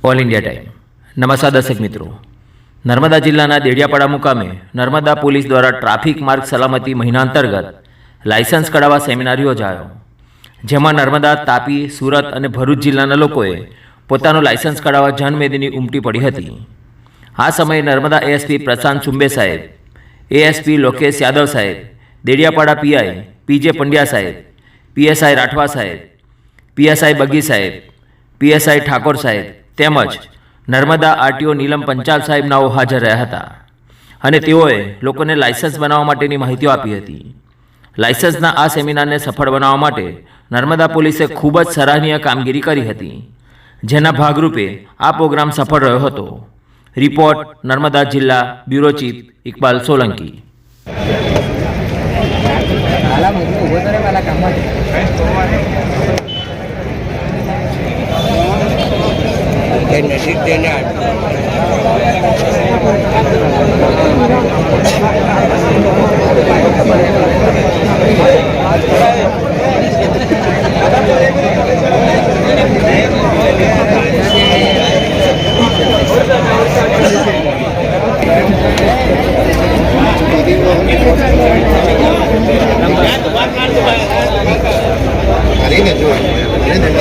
All India time. નમસ્કાર દર્શક મિત્રો, નર્મદા જિલ્લાના દેડિયાપાડા મુકામે નર્મદા પોલીસ દ્વારા ટ્રાફિક માર્ગ સલામતી મહિના અંતર્ગત લાયસન્સ કઢાવવા સેમિનાર યોજાયો, જેમાં નર્મદા, તાપી, સુરત અને ભરૂચ જિલ્લાના લોકોએ પોતાનું લાયસન્સ કઢાવવા જનમેદની ઉમટી પડી હતી। આ સમયે નર્મદા એએસપી પ્રશાંત સુંબે સાહેબ, એએસપી લોકેશ યાદવ સાહેબ, દેડિયાપાડા પીઆઈ પીજે પંડ્યા સાહેબ, પીએસઆઈ રાઠવા સાહેબ, પીએસઆઈ બગી સાહેબ, પીએસઆઈ ઠાકોર સાહેબ તેમજ નર્મદા આરટીઓ નીલમ પંચાલ સાહેબનાઓ હાજર રહ્યા હતા અને તેઓએ લોકોને લાયસન્સ બનાવવા માટેની માહિતીઓ આપી હતી। લાયસન્સના આ સેમિનારને સફળ બનાવવા માટે નર્મદા પોલીસે ખૂબ જ સરાહનીય કામગીરી કરી હતી, જેના ભાગરૂપે આ પ્રોગ્રામ સફળ રહ્યો હતો। રિપોર્ટ નર્મદા જિલ્લા bureau chief Iqbal Solanki.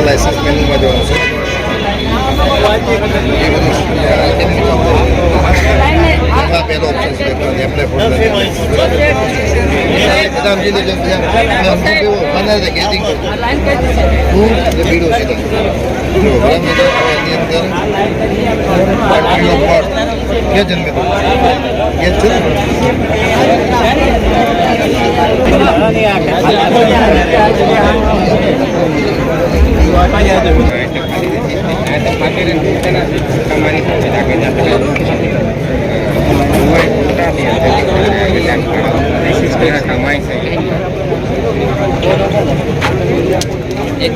License મેન્યુમાં જોવાનું છે, પહેલો ઓપ્શન સિલેક્ટ કરવાનો, એપ્લાય ફોર एक